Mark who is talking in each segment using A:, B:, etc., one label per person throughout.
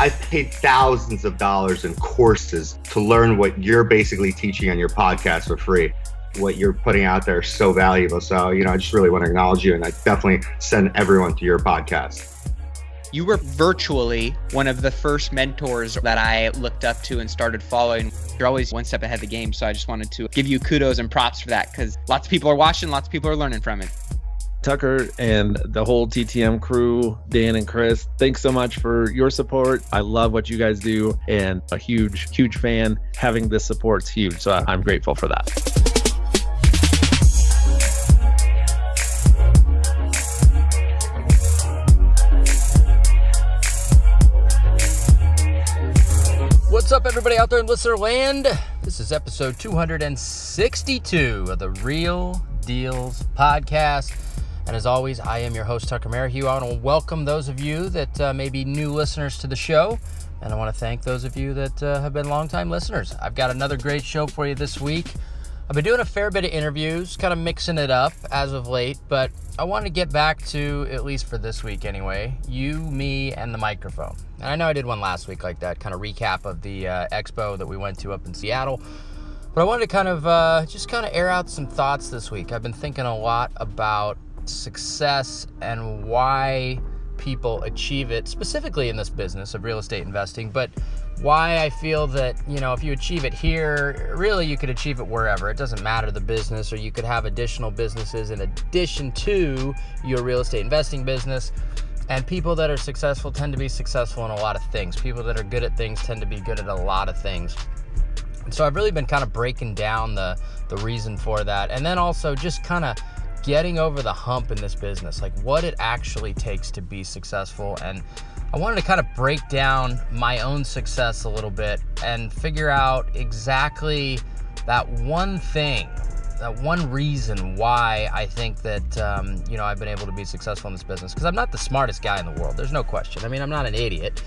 A: I've paid thousands of dollars in courses to learn what you're basically teaching on your podcast for free. What you're putting out there is so valuable. So, I just really want to acknowledge you, and I definitely send everyone to your podcast.
B: You were virtually one of the first mentors that I looked up to and started following. You're always one step ahead of the game. So I just wanted to give you kudos and props for that, because lots of people are watching, lots of people are learning from it.
C: Tucker and the whole TTM crew, Dan and Chris, thanks so much for your support. I love what you guys do, and a huge, huge fan. Having this support's huge. So I'm grateful for that.
D: What's up, everybody out there in listener land? This is episode 262 of the Real Dealz podcast. And as always, I am your host, Tucker Merrihew. I want to welcome those of you that may be new listeners to the show. And I want to thank those of you that have been longtime listeners. I've got another great show for you this week. I've been doing a fair bit of interviews, kind of mixing it up as of late, but I want to get back to, at least for this week anyway, you, me, and the microphone. And I know I did one last week like that, kind of recap of the expo that we went to up in Seattle. But I wanted to kind of just air out some thoughts this week. I've been thinking a lot about success and why people achieve it, specifically in this business of real estate investing, but why I feel that, if you achieve it here, really you could achieve it wherever. It doesn't matter the business, or you could have additional businesses in addition to your real estate investing business. And people that are successful tend to be successful in a lot of things. People that are good at things tend to be good at a lot of things. And so I've really been kind of breaking down the reason for that. And then also just kind of getting over the hump in this business, like what it actually takes to be successful. And I wanted to kind of break down my own success a little bit and figure out exactly that one thing, that one reason why I think that, I've been able to be successful in this business. Because I'm not the smartest guy in the world. There's no question. I mean, I'm not an idiot.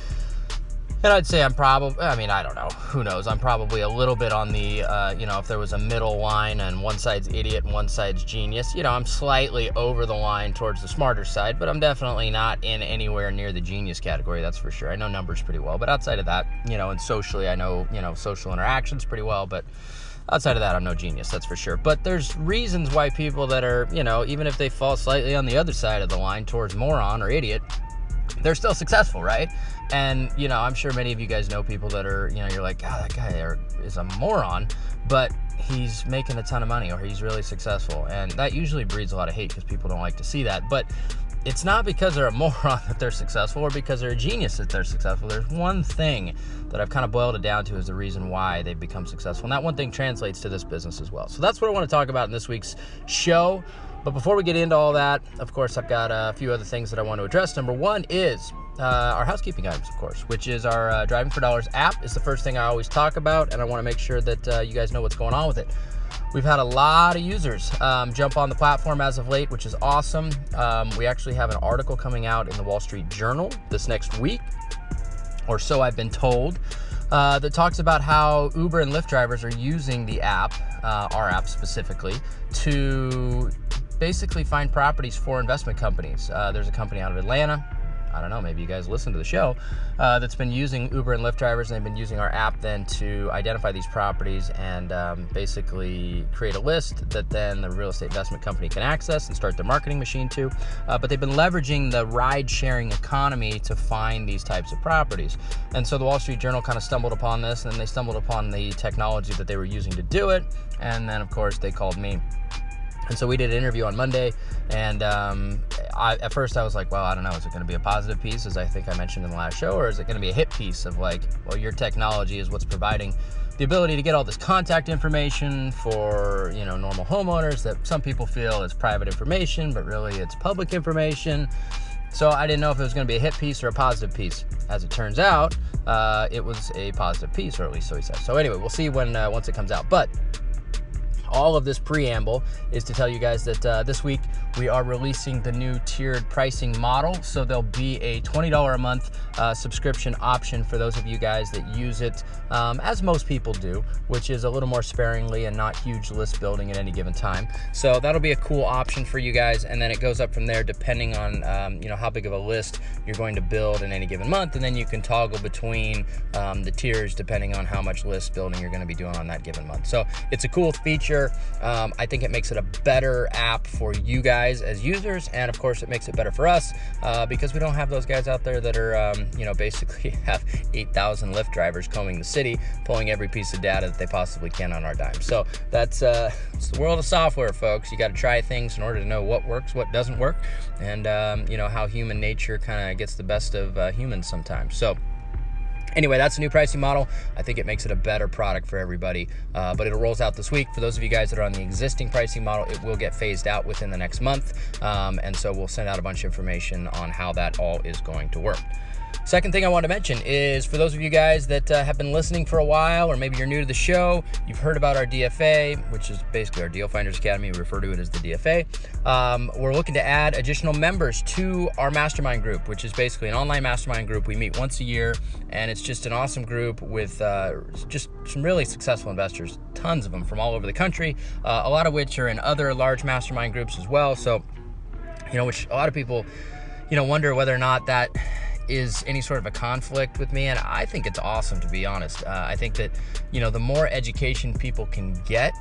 D: And I'd say I'm probably, I don't know. Who knows? I'm probably a little bit on the, if there was a middle line and one side's idiot and one side's genius, I'm slightly over the line towards the smarter side, but I'm definitely not in anywhere near the genius category, that's for sure. I know numbers pretty well, but outside of that, and socially, I know, social interactions pretty well, but outside of that, I'm no genius, that's for sure. But there's reasons why people that are, even if they fall slightly on the other side of the line towards moron or idiot, they're still successful, right? And, I'm sure many of you guys know people that are, you're like, God, that guy is a moron, but he's making a ton of money, or he's really successful. And that usually breeds a lot of hate because people don't like to see that. But it's not because they're a moron that they're successful, or because they're a genius that they're successful. There's one thing that I've kind of boiled it down to as the reason why they've become successful. And that one thing translates to this business as well. So that's what I want to talk about in this week's show. But before we get into all that, of course, I've got a few other things that I want to address. Number one is our housekeeping items, of course, which is our Driving for Dollars app. Is the first thing I always talk about, and I want to make sure that you guys know what's going on with it. We've had a lot of users jump on the platform as of late, which is awesome. We actually have an article coming out in the Wall Street Journal this next week, or so I've been told, that talks about how Uber and Lyft drivers are using the app, our app specifically, to basically find properties for investment companies. There's a company out of Atlanta, I don't know, maybe you guys listen to the show, that's been using Uber and Lyft drivers, and they've been using our app then to identify these properties and basically create a list that then the real estate investment company can access and start their marketing machine to. But they've been leveraging the ride-sharing economy to find these types of properties. And so the Wall Street Journal kind of stumbled upon this, and then they stumbled upon the technology that they were using to do it. And then, of course, they called me. And so we did an interview on Monday, and at first I was like, well, I don't know, is it going to be a positive piece, as I think I mentioned in the last show, or is it going to be a hit piece of like, well, your technology is what's providing the ability to get all this contact information for, normal homeowners that some people feel is private information, but really it's public information. So I didn't know if it was going to be a hit piece or a positive piece. As it turns out, it was a positive piece, or at least so he says. So anyway, we'll see when once it comes out. But all of this preamble is to tell you guys that this week we are releasing the new tiered pricing model. So there'll be a $20 a month subscription option for those of you guys that use it as most people do, which is a little more sparingly and not huge list building at any given time. So that'll be a cool option for you guys, and then it goes up from there depending on how big of a list you're going to build in any given month, and then you can toggle between the tiers depending on how much list building you're going to be doing on that given month. So it's a cool feature. I think it makes it a better app for you guys as users, and of course it makes it better for us because we don't have those guys out there that are basically have 8,000 Lyft drivers combing the city, pulling every piece of data that they possibly can on our dime. So that's it's the world of software, folks. You got to try things in order to know what works, what doesn't work, and how human nature kind of gets the best of humans sometimes. So anyway, that's a new pricing model. I think it makes it a better product for everybody, but it rolls out this week. For those of you guys that are on the existing pricing model, it will get phased out within the next month, and so we'll send out a bunch of information on how that all is going to work. Second thing I want to mention is for those of you guys that have been listening for a while, or maybe you're new to the show, you've heard about our DFA, which is basically our Deal Finders Academy. We refer to it as the DFA. We're looking to add additional members to our mastermind group, which is basically an online mastermind group. We meet once a year, and it's just an awesome group with just some really successful investors, tons of them from all over the country, a lot of which are in other large mastermind groups as well. So, which a lot of people, wonder whether or not that is any sort of a conflict with me, and I think it's awesome, to be honest. I think that the more education people can get,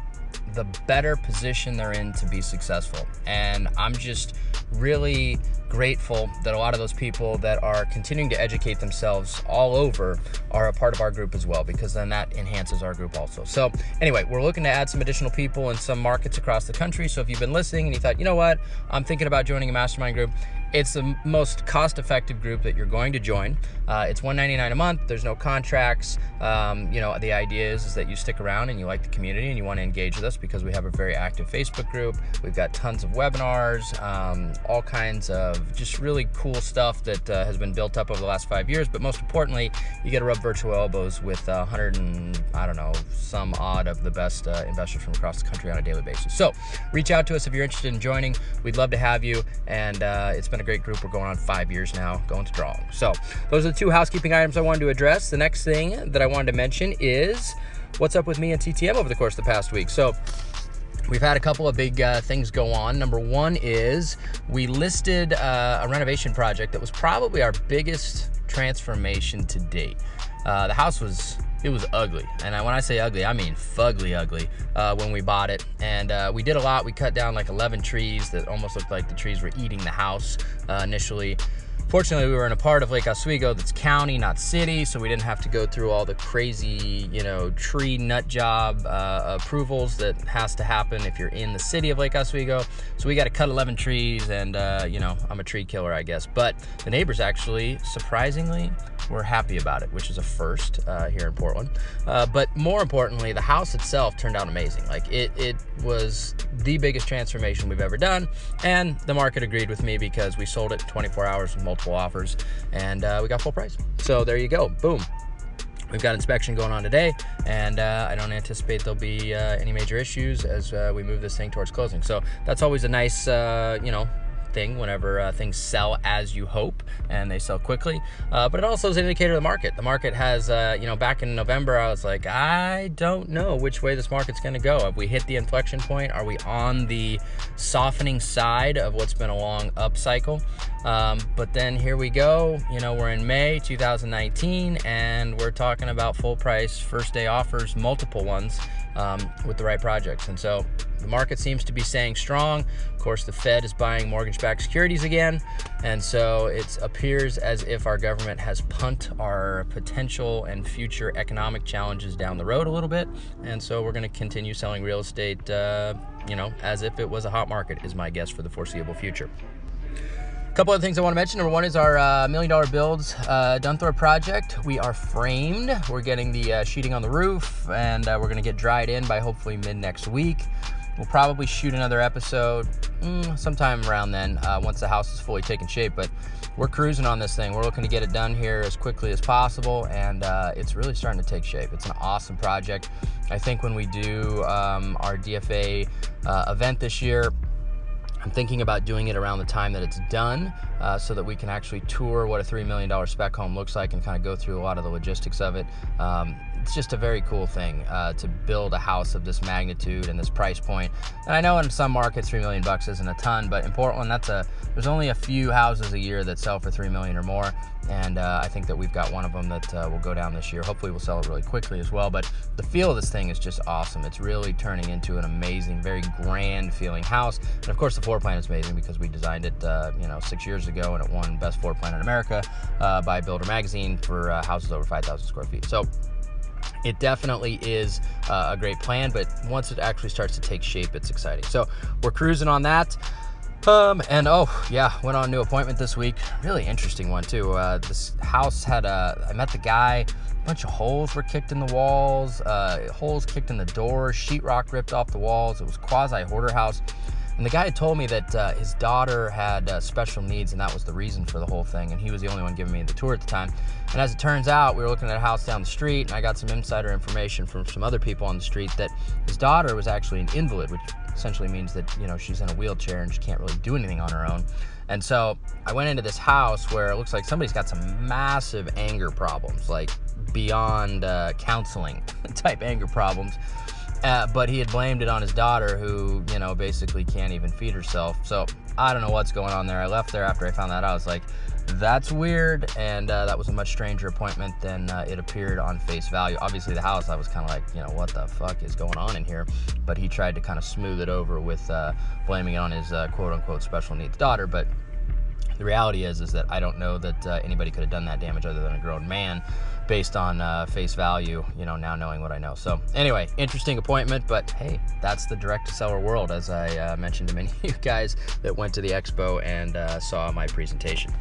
D: the better position they're in to be successful. And I'm just really grateful that a lot of those people that are continuing to educate themselves all over are a part of our group as well, because then that enhances our group also. So anyway, we're looking to add some additional people in some markets across the country. So if you've been listening and you thought, what, I'm thinking about joining a mastermind group, it's the most cost-effective group that you're going to join. It's $199 a month. There's no contracts. The idea is that you stick around and you like the community and you want to engage with us, because we have a very active Facebook group. We've got tons of webinars, all kinds of just really cool stuff that has been built up over the last 5 years. But most importantly, you get to rub virtual elbows with 100 and some odd of the best investors from across the country on a daily basis. So reach out to us if you're interested in joining. We'd love to have you, and it's been a great group. We're going on 5 years now, going strong. So those are the two housekeeping items I wanted to address. The next thing that I wanted to mention is what's up with me and TTM over the course of the past week. So we've had a couple of big things go on. Number one is we listed a renovation project that was probably our biggest transformation to date. The house was ugly, and when I say ugly, I mean fugly ugly when we bought it. And we did a lot. We cut down like 11 trees that almost looked like the trees were eating the house initially. Fortunately, we were in a part of Lake Oswego that's county, not city, so we didn't have to go through all the crazy, tree nut job approvals that has to happen if you're in the city of Lake Oswego. So we got to cut 11 trees, and, I'm a tree killer, I guess. But the neighbors actually, surprisingly, were happy about it, which is a first here in Portland. But more importantly, the house itself turned out amazing. Like it was the biggest transformation we've ever done, and the market agreed with me because we sold it in 24 hours with multiple offers, and we got full price. So there you go, boom. We've got inspection going on today, and I don't anticipate there'll be any major issues as we move this thing towards closing. So that's always a nice, thing whenever things sell as you hope and they sell quickly, but it also is an indicator of the market. The market has back in November I was like, I don't know which way this market's going to go. Have we hit the inflection point? Are we on the softening side of what's been a long up cycle? But then here we go, we're in May 2019 and we're talking about full price first day offers, multiple ones, with the right projects. And so the market seems to be staying strong. Of course, the Fed is buying mortgage-backed securities again, and so it appears as if our government has punted our potential and future economic challenges down the road a little bit, and so we're going to continue selling real estate, as if it was a hot market, is my guess for the foreseeable future. A couple other things I want to mention. Number one is our $1 million Builds Dunthorpe project. We are framed. We're getting the sheeting on the roof, and we're going to get dried in by hopefully mid next week. We'll probably shoot another episode sometime around then once the house is fully taken shape. But we're cruising on this thing. We're looking to get it done here as quickly as possible, and it's really starting to take shape. It's an awesome project. I think when we do our DFA event this year, I'm thinking about doing it around the time that it's done so that we can actually tour what a $3 million spec home looks like and kind of go through a lot of the logistics of it. It's just a very cool thing to build a house of this magnitude and this price point. And I know in some markets $3 million isn't a ton, but in Portland, there's only a few houses a year that sell for $3 million or more. And I think that we've got one of them that will go down this year. Hopefully we'll sell it really quickly as well. But the feel of this thing is just awesome. It's really turning into an amazing, very grand feeling house. And of course the floor plan is amazing because we designed it 6 years ago, and it won Best Floor Plan in America by Builder Magazine for houses over 5,000 square feet. So it definitely is a great plan, but once it actually starts to take shape, it's exciting. So we're cruising on that. Went on a new appointment this week. Really interesting one too. This house had I met the guy, a bunch of holes were kicked in the walls, holes kicked in the doors, sheetrock ripped off the walls. It was quasi hoarder house. And the guy had told me that his daughter had special needs, and that was the reason for the whole thing. And he was the only one giving me the tour at the time. And as it turns out, we were looking at a house down the street, and I got some insider information from some other people on the street that his daughter was actually an invalid, which essentially means that, she's in a wheelchair and she can't really do anything on her own. And so I went into this house where it looks like somebody's got some massive anger problems, like beyond counseling type anger problems. But he had blamed it on his daughter who, basically can't even feed herself. So I don't know what's going on there. I left there after I found that out. I was like, that's weird. And that was a much stranger appointment than it appeared on face value. Obviously the house, I was kind of like, what the fuck is going on in here? But he tried to kind of smooth it over with blaming it on his quote unquote special needs daughter. But the reality is that I don't know that anybody could have done that damage other than a grown man based on face value, now knowing what I know. So anyway, interesting appointment, but hey, that's the direct-to-seller world, as I mentioned to many of you guys that went to the expo and saw my presentation.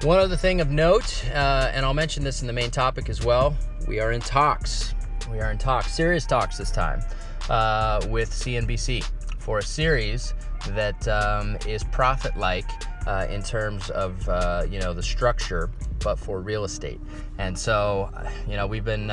D: One other thing of note, and I'll mention this in the main topic as well, we are in talks. We are in talks, serious talks this time, with CNBC for a series that is profit-like in terms of, the structure, but for real estate. And so, we've been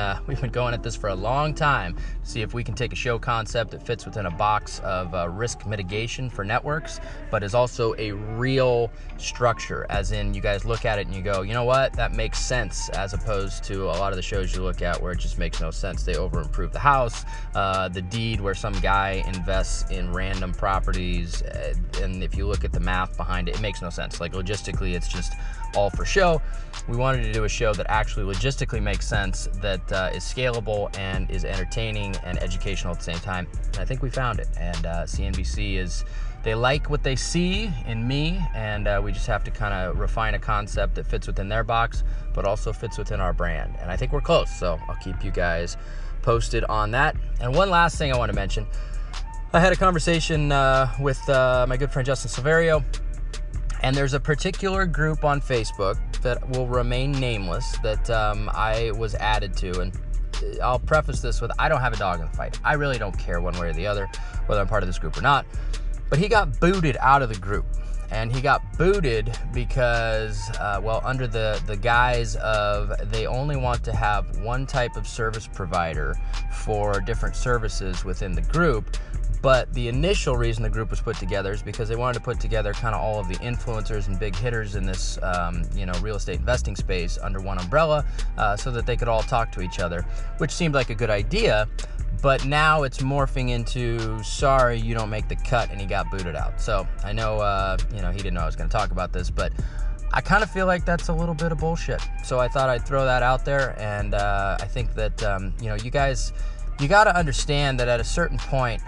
D: going at this for a long time to see if we can take a show concept that fits within a box of risk mitigation for networks, but is also a real structure, as in you guys look at it and you go, you know what, that makes sense, as opposed to a lot of the shows you look at where it just makes no sense. They over-improve the house, the deed where some guy invests in random properties, and if you look at the math behind it, it makes no sense. Like logistically, it's just all for show. We wanted to do a show that actually logistically makes sense, that is scalable and is entertaining and educational at the same time. And I think we found it. And CNBC they like what they see in me, and we just have to kind of refine a concept that fits within their box, but also fits within our brand. And I think we're close, so I'll keep you guys posted on that. And one last thing I want to mention. I had a conversation with my good friend Justin Silverio, and there's a particular group on Facebook that will remain nameless that I was added to. And I'll preface this with, I don't have a dog in the fight. I really don't care one way or the other whether I'm part of this group or not. But he got booted out of the group. And he got booted because, under the guise of they only want to have one type of service provider for different services within the group. But the initial reason the group was put together is because they wanted to put together kind of all of the influencers and big hitters in this, real estate investing space under one umbrella, so that they could all talk to each other, which seemed like a good idea. But now it's morphing into, sorry, you don't make the cut, and he got booted out. So I know, he didn't know I was going to talk about this, but I kind of feel like that's a little bit of bullshit. So I thought I'd throw that out there, and I think that, you guys, you got to understand that at a certain point,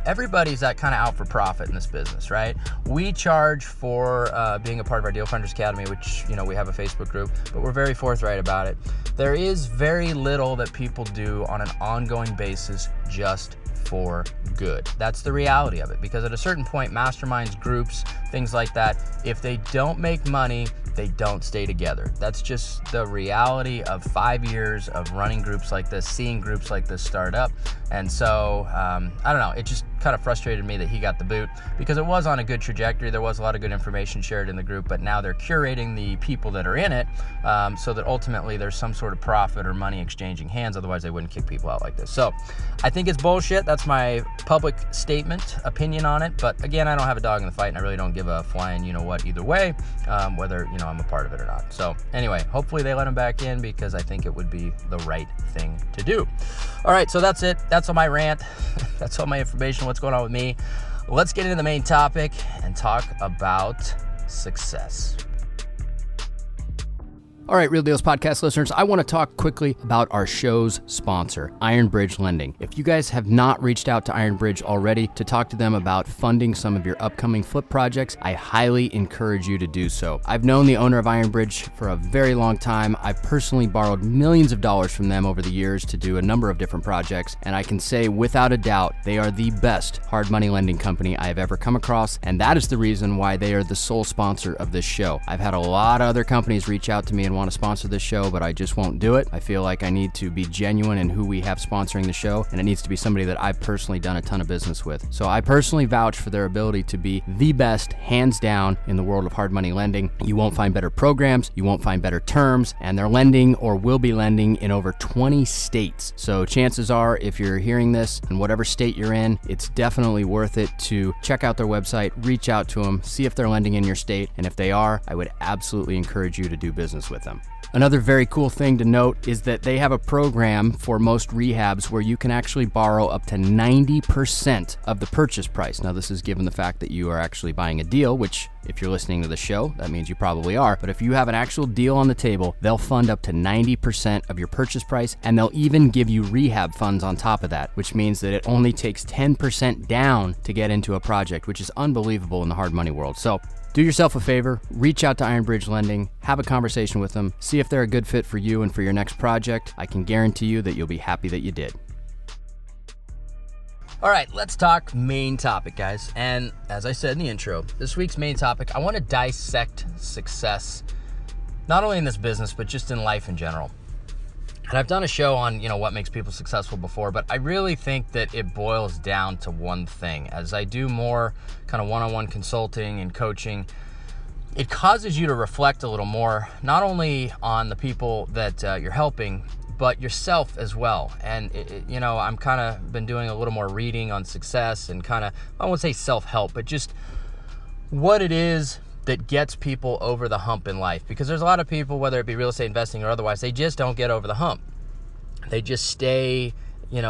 D: everybody's kind of out for profit in this business, right? We charge for being a part of our Deal Funders Academy, which, we have a Facebook group, but we're very forthright about it. There is very little that people do on an ongoing basis just for good. That's the reality of it, because at a certain point, masterminds, groups, things like that, if they don't make money, they don't stay together. That's just the reality of 5 years of running groups like this, seeing groups like this start up. And so, I don't know, it just kind of frustrated me that he got the boot, because it was on a good trajectory. There was a lot of good information shared in the group, but now they're curating the people that are in it so that ultimately there's some sort of profit or money exchanging hands. Otherwise, they wouldn't kick people out like this. So I think it's bullshit. That's my public statement, opinion on it. But again, I don't have a dog in the fight, and I really don't give a flying you-know-what either way, whether, I'm a part of it or not. So anyway, hopefully they let him back in, because I think it would be the right thing to do. All right, so that's it. That's all my rant. That's all my information, what's going on with me. Let's get into the main topic and talk about success.
E: All right, Real Dealz podcast listeners, I want to talk quickly about our show's sponsor, Iron Bridge Lending. If you guys have not reached out to Iron Bridge already to talk to them about funding some of your upcoming flip projects, I highly encourage you to do so. I've known the owner of Iron Bridge for a very long time. I've personally borrowed millions of dollars from them over the years to do a number of different projects, and I can say without a doubt, they are the best hard money lending company I have ever come across, and that is the reason why they are the sole sponsor of this show. I've had a lot of other companies reach out to me and want to sponsor this show, but I just won't do it. I feel like I need to be genuine in who we have sponsoring the show, and it needs to be somebody that I've personally done a ton of business with. So I personally vouch for their ability to be the best, hands down, in the world of hard money lending. You won't find better programs, you won't find better terms, and they're lending or will be lending in over 20 states. So chances are, if you're hearing this in whatever state you're in, it's definitely worth it to check out their website, reach out to them, see if they're lending in your state, and if they are, I would absolutely encourage you to do business with them. Another very cool thing to note is that they have a program for most rehabs where you can actually borrow up to 90% of the purchase price. Now, this is given the fact that you are actually buying a deal, which if you're listening to the show, that means you probably are. But if you have an actual deal on the table, they'll fund up to 90% of your purchase price, and they'll even give you rehab funds on top of that, which means that it only takes 10% down to get into a project, which is unbelievable in the hard money world. So do yourself a favor, reach out to Iron Bridge Lending, have a conversation with them, see if they're a good fit for you and for your next project. I can guarantee you that you'll be happy that you did.
D: All right, let's talk main topic, guys. And as I said in the intro, this week's main topic, I want to dissect success, not only in this business, but just in life in general. And I've done a show on, what makes people successful before, but I really think that it boils down to one thing. As I do more kind of one-on-one consulting and coaching, it causes you to reflect a little more, not only on the people that you're helping, but yourself as well. And, I'm kind of been doing a little more reading on success and kind of, I won't say self-help, but just what it is that gets people over the hump in life. Because there's a lot of people, whether it be real estate investing or otherwise, they just don't get over the hump. They just stay,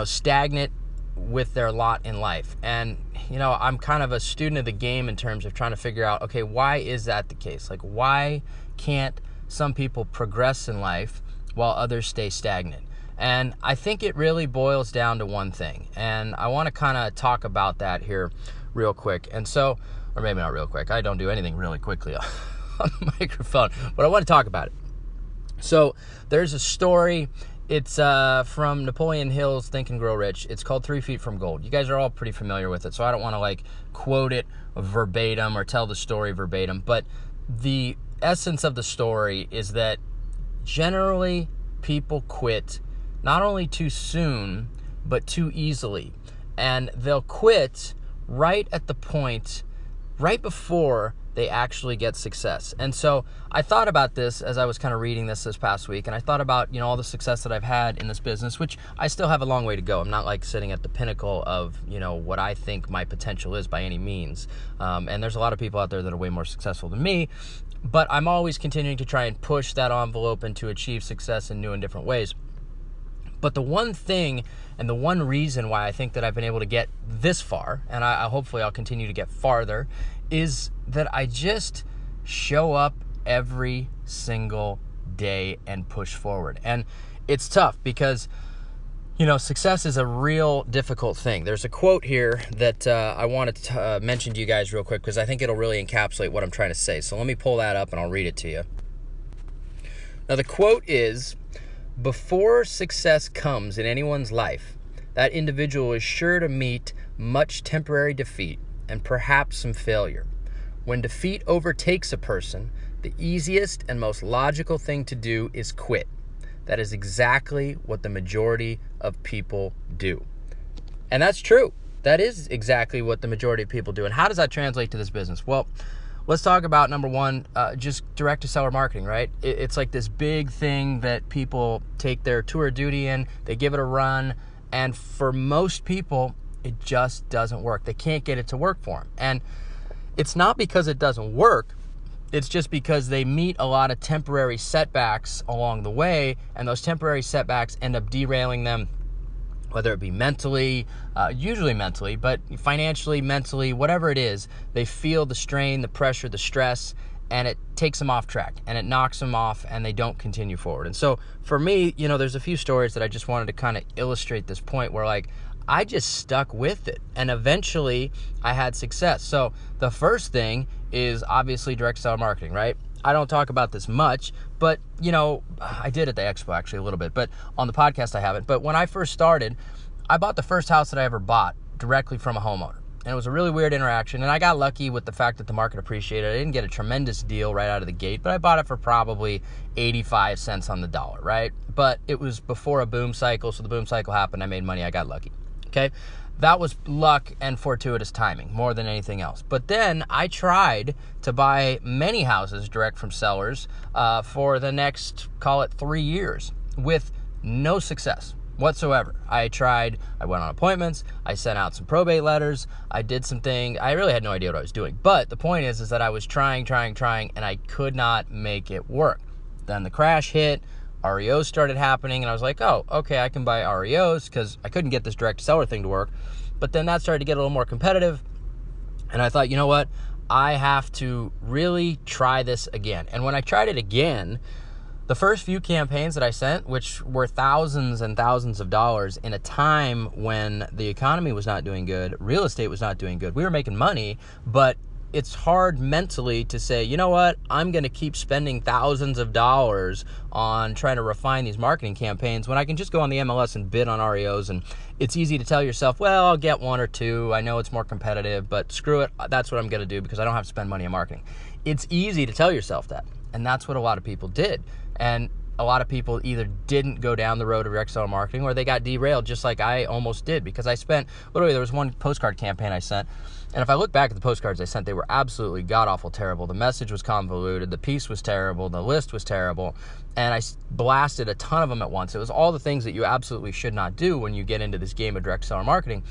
D: stagnant with their lot in life. And, I'm kind of a student of the game in terms of trying to figure out, okay, why is that the case? Like, why can't some people progress in life while others stay stagnant? And I think it really boils down to one thing. And I want to kind of talk about that here real quick. And so, or maybe not real quick. I don't do anything really quickly on the microphone, but I want to talk about it. So there's a story. It's from Napoleon Hill's Think and Grow Rich. It's called 3 Feet from Gold. You guys are all pretty familiar with it, so I don't want to quote it verbatim or tell the story verbatim. But the essence of the story is that generally people quit not only too soon, but too easily. And they'll quit right at the point right before they actually get success. And so I thought about this as I was kind of reading this past week, and I thought about, all the success that I've had in this business, which I still have a long way to go. I'm not sitting at the pinnacle of, what I think my potential is by any means. And there's a lot of people out there that are way more successful than me, but I'm always continuing to try and push that envelope and to achieve success in new and different ways. But the one thing and the one reason why I think that I've been able to get this far, and hopefully I'll continue to get farther, is that I just show up every single day and push forward. And it's tough because, success is a real difficult thing. There's a quote here that I wanted to mention to you guys real quick because I think it'll really encapsulate what I'm trying to say. So let me pull that up and I'll read it to you. Now the quote is, "Before success comes in anyone's life, that individual is sure to meet much temporary defeat and perhaps some failure. When defeat overtakes a person, the easiest and most logical thing to do is quit. That is exactly what the majority of people do. And that's true. That is exactly what the majority of people do. And how does that translate to this business? Well, let's talk about number one, just direct-to-seller marketing, right? It's like this big thing that people take their tour of duty in, they give it a run, and for most people, it just doesn't work. They can't get it to work for them. And it's not because it doesn't work, it's just because they meet a lot of temporary setbacks along the way, and those temporary setbacks end up derailing them, whether it be mentally, usually mentally, but financially, mentally, whatever it is, they feel the strain, the pressure, the stress, and it takes them off track, and it knocks them off, and they don't continue forward. And so for me, there's a few stories that I just wanted to kind of illustrate this point where, like, I just stuck with it, and eventually I had success. So the first thing is obviously direct seller marketing, right? I don't talk about this much, but, I did at the expo actually a little bit, but on the podcast I haven't. But when I first started, I bought the first house that I ever bought directly from a homeowner. And it was a really weird interaction, and I got lucky with the fact that the market appreciated. I didn't get a tremendous deal right out of the gate, but I bought it for probably 85 cents on the dollar, right? But it was before a boom cycle, so the boom cycle happened, I made money, I got lucky, okay? That was luck and fortuitous timing more than anything else. But then I tried to buy many houses direct from sellers for the next, call it 3 years, with no success whatsoever. I went on appointments, I sent out some probate letters, I did some things. I really had no idea what I was doing. But the point is that I was trying, and I could not make it work. Then the crash hit, REOs started happening, and I was like, oh, okay, I can buy REOs because I couldn't get this direct seller thing to work. But then that started to get a little more competitive, and I thought, you know what? I have to really try this again. And when I tried it again, the first few campaigns that I sent, which were thousands and thousands of dollars in a time when the economy was not doing good, real estate was not doing good. We were making money, but it's hard mentally to say, you know what, I'm going to keep spending thousands of dollars on trying to refine these marketing campaigns when I can just go on the MLS and bid on REOs. And it's easy to tell yourself, well, I'll get one or two. I know it's more competitive, but screw it. That's what I'm going to do because I don't have to spend money on marketing. It's easy to tell yourself that. And that's what a lot of people did. And a lot of people either didn't go down the road of direct seller marketing or they got derailed just like I almost did, because I spent, literally there was one postcard campaign I sent, and if I look back at the postcards I sent, they were absolutely god-awful terrible. The message was convoluted, the piece was terrible, the list was terrible, and I blasted a ton of them at once. It was all the things that you absolutely should not do when you get into this game of direct seller marketing.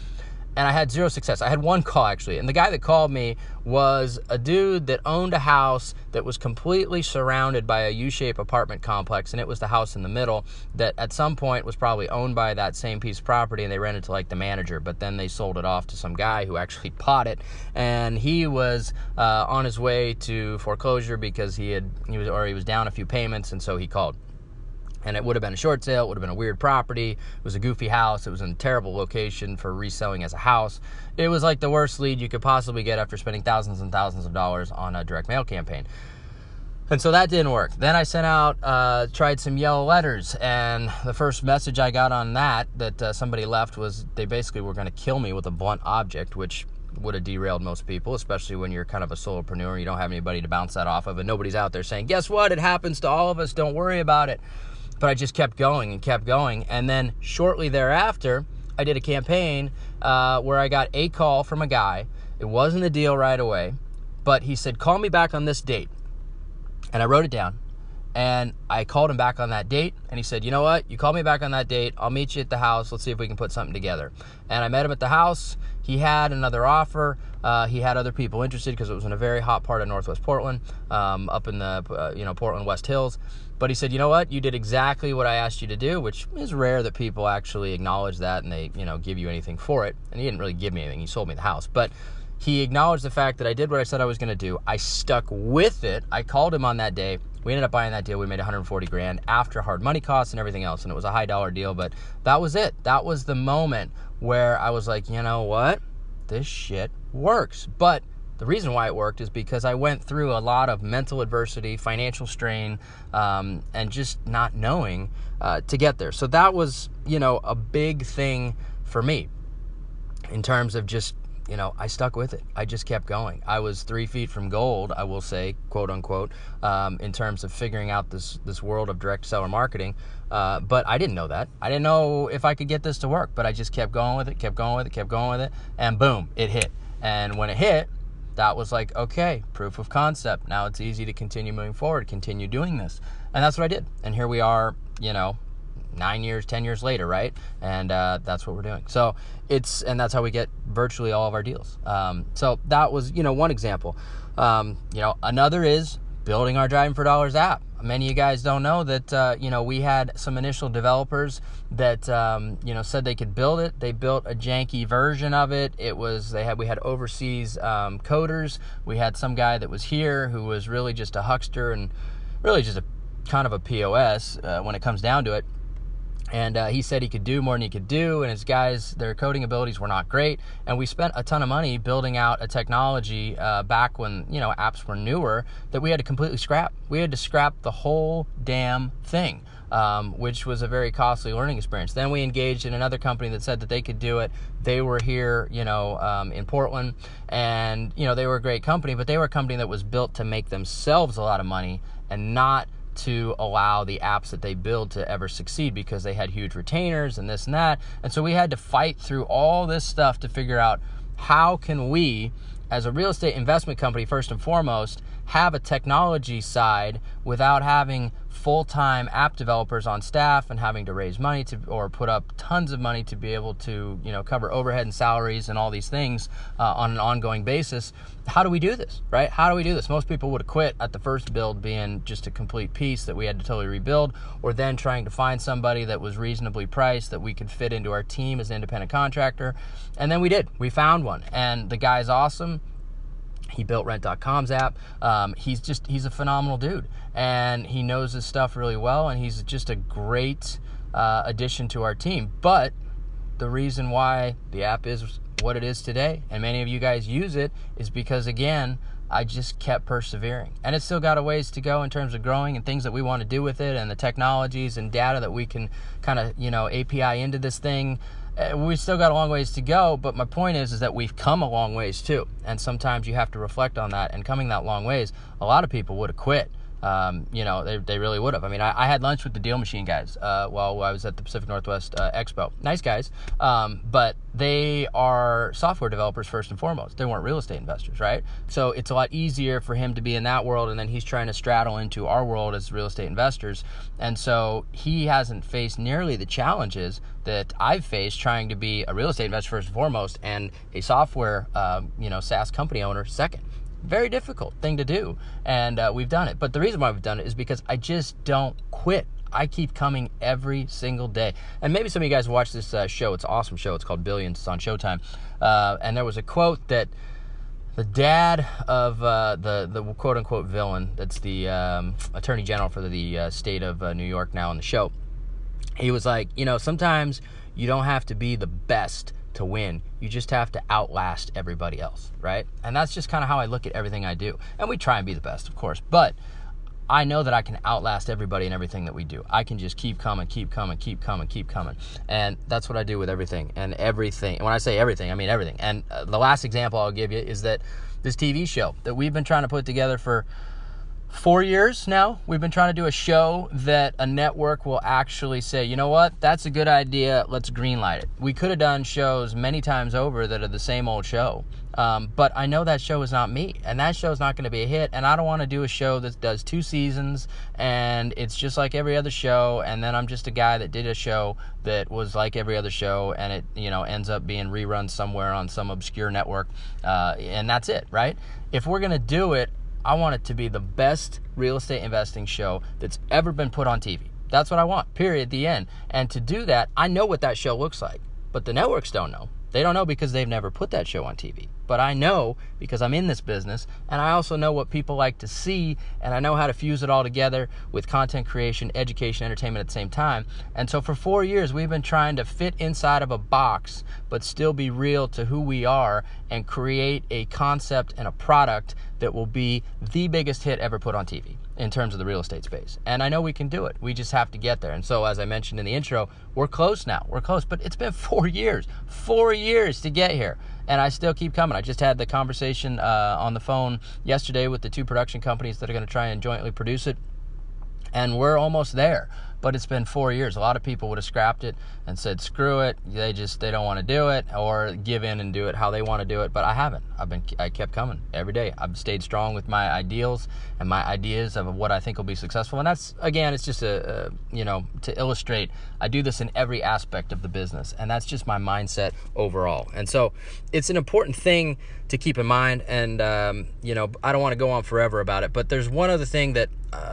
D: And I had zero success. I had one call actually, and the guy that called me was a dude that owned a house that was completely surrounded by a U-shaped apartment complex, and it was the house in the middle that at some point was probably owned by that same piece of property, and they rented to like the manager, but then they sold it off to some guy who actually bought it, and he was on his way to foreclosure because he was down a few payments, and so he called. And it would have been a short sale, it would have been a weird property, it was a goofy house, it was in a terrible location for reselling as a house. It was like the worst lead you could possibly get after spending thousands and thousands of dollars on a direct mail campaign. And so that didn't work. Then I sent out, tried some yellow letters, and the first message I got on that somebody left was they basically were going to kill me with a blunt object, which would have derailed most people, especially when you're kind of a solopreneur, you don't have anybody to bounce that off of, and nobody's out there saying, guess what, it happens to all of us, don't worry about it. But I just kept going and kept going. And then shortly thereafter, I did a campaign where I got a call from a guy. It wasn't a deal right away, but he said, call me back on this date. And I wrote it down. And I called him back on that date. And he said, you know what? You call me back on that date. I'll meet you at the house. Let's see if we can put something together. And I met him at the house. He had another offer. He had other people interested because it was in a very hot part of Northwest Portland, up in the Portland West Hills. But he said, you know what? You did exactly what I asked you to do, which is rare that people actually acknowledge that and they, give you anything for it. And he didn't really give me anything. He sold me the house. But he acknowledged the fact that I did what I said I was going to do. I stuck with it. I called him on that day. We ended up buying that deal. We made $140,000 after hard money costs and everything else. And it was a high dollar deal, but that was it. That was the moment where I was like, you know what? This shit works. But the reason why it worked is because I went through a lot of mental adversity, financial strain, and just not knowing to get there. So that was, a big thing for me, in terms of just, I stuck with it. I just kept going. I was 3 feet from gold, I will say, quote unquote, in terms of figuring out this world of direct seller marketing. But I didn't know that. I didn't know if I could get this to work, but I just kept going with it, and boom, it hit. And when it hit, that was like, okay, proof of concept. Now it's easy to continue moving forward, continue doing this. And that's what I did. And here we are, 9 years, 10 years later, right? And that's what we're doing. So and that's how we get virtually all of our deals. So that was, one example. Another is building our Driving for Dollars app. Many of you guys don't know that, we had some initial developers that, said they could build it. They built a janky version of it. We had overseas coders. We had some guy that was here who was really just a huckster and really just a kind of a POS when it comes down to it. And he said he could do more than he could do, and his guys, their coding abilities were not great. And we spent a ton of money building out a technology back when, apps were newer, that we had to completely scrap. We had to scrap the whole damn thing, which was a very costly learning experience. Then we engaged in another company that said that they could do it. They were here, in Portland, and, they were a great company, but they were a company that was built to make themselves a lot of money and not to allow the apps that they build to ever succeed, because they had huge retainers and this and that. And so we had to fight through all this stuff to figure out, how can we, as a real estate investment company, first and foremost, have a technology side without having full-time app developers on staff and having to raise money or put up tons of money to be able to, cover overhead and salaries and all these things on an ongoing basis. How do we do this, right? How do we do this? Most people would have quit at the first build being just a complete piece that we had to totally rebuild, or then trying to find somebody that was reasonably priced that we could fit into our team as an independent contractor. And then we did. We found one, and the guy's awesome. He built Rent.com's app. He's a phenomenal dude, and he knows his stuff really well, and he's just a great addition to our team. But the reason why the app is what it is today, and many of you guys use it, is because, again, I just kept persevering. And it's still got a ways to go in terms of growing and things that we want to do with it, and the technologies and data that we can kind of, API into this thing. We still got a long ways to go, but my point is that we've come a long ways too. And sometimes you have to reflect on that. And coming that long ways, a lot of people would have quit. They really would have. I mean, I had lunch with the Deal Machine guys while I was at the Pacific Northwest Expo. Nice guys, but they are software developers first and foremost. They weren't real estate investors, right? So it's a lot easier for him to be in that world, and then he's trying to straddle into our world as real estate investors. And so he hasn't faced nearly the challenges that I've faced trying to be a real estate investor first and foremost, and a software, SaaS company owner second. Very difficult thing to do, and we've done it. But the reason why we've done it is because I just don't quit. I keep coming every single day. And maybe some of you guys watch this show. It's an awesome show. It's called Billions. It's on Showtime. And there was a quote that the dad of the quote-unquote villain, that's the attorney general for the state of New York now on the show, he was like, sometimes you don't have to be the best to win. You just have to outlast everybody else, right? And that's just kind of how I look at everything I do. And we try and be the best, of course, but I know that I can outlast everybody in everything that we do. I can just keep coming. And that's what I do with everything and everything. And when I say everything, I mean everything. And the last example I'll give you is that this TV show that we've been trying to put together for 4 years now. We've been trying to do a show that a network will actually say, you know what, that's a good idea, let's greenlight it. We could have done shows many times over that are the same old show, but I know that show is not me, and that show is not going to be a hit, and I don't want to do a show that does 2 seasons, and it's just like every other show, and then I'm just a guy that did a show that was like every other show, and it ends up being rerun somewhere on some obscure network, and that's it, right? If we're going to do it, I want it to be the best real estate investing show that's ever been put on TV. That's what I want, period, the end. And to do that, I know what that show looks like, but the networks don't know. They don't know because they've never put that show on TV. but I know because I'm in this business, and I also know what people like to see, and I know how to fuse it all together with content creation, education, entertainment at the same time. And so for 4 years, we've been trying to fit inside of a box, but still be real to who we are and create a concept and a product that will be the biggest hit ever put on TV in terms of the real estate space. And I know we can do it. We just have to get there. And so, as I mentioned in the intro, we're close now. We're close, but it's been 4 years to get here. And I still keep coming. I just had the conversation on the phone yesterday with the 2 production companies that are going to try and jointly produce it. And we're almost there, but it's been 4 years. A lot of people would have scrapped it and said, screw it. They don't want to do it, or give in and do it how they want to do it. But I haven't. I kept coming every day. I've stayed strong with my ideals and my ideas of what I think will be successful. And that's, again, it's just to illustrate. I do this in every aspect of the business, and that's just my mindset overall. And so it's an important thing to keep in mind. And, I don't want to go on forever about it, but there's one other thing that,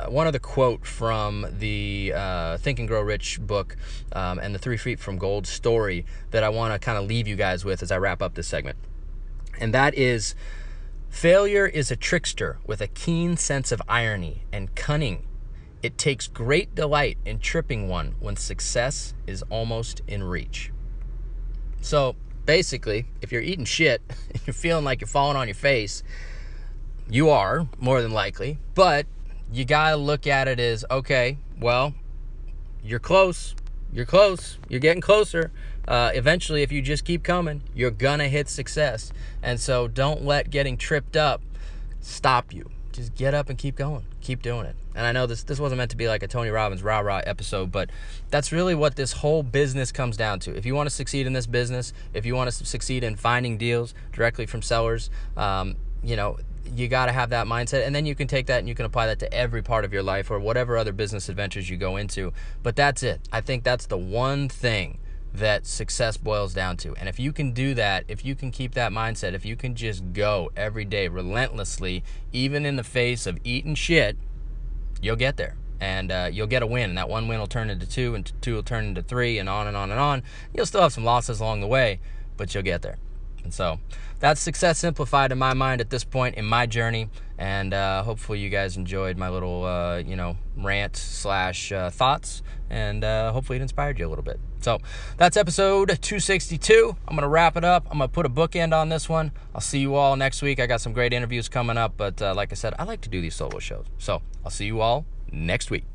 D: one other quote from the Think and Grow Rich book and the 3 Feet from Gold story that I want to kind of leave you guys with as I wrap up this segment. And that is, failure is a trickster with a keen sense of irony and cunning. It takes great delight in tripping one when success is almost in reach. So basically, if you're eating shit, and you're feeling like you're falling on your face, you are, more than likely, but you got to look at it as, okay, well, you're close, you're getting closer. Eventually, if you just keep coming, you're going to hit success. And so don't let getting tripped up stop you. Just get up and keep going. Keep doing it. And I know this wasn't meant to be like a Tony Robbins rah-rah episode, but that's really what this whole business comes down to. If you want to succeed in this business, if you want to succeed in finding deals directly from sellers, you got to have that mindset, and then you can take that and you can apply that to every part of your life or whatever other business adventures you go into. But that's it. I think that's the one thing that success boils down to. And if you can do that, if you can keep that mindset, if you can just go every day relentlessly, even in the face of eating shit, you'll get there. And you'll get a win, and that one win will turn into 2, and 2 will turn into 3, and on and on and on. You'll still have some losses along the way, but you'll get there. And so that's success simplified in my mind at this point in my journey. And hopefully you guys enjoyed my little, rant / thoughts. And hopefully it inspired you a little bit. So that's episode 262. I'm going to wrap it up. I'm going to put a bookend on this one. I'll see you all next week. I got some great interviews coming up. But like I said, I like to do these solo shows. So I'll see you all next week.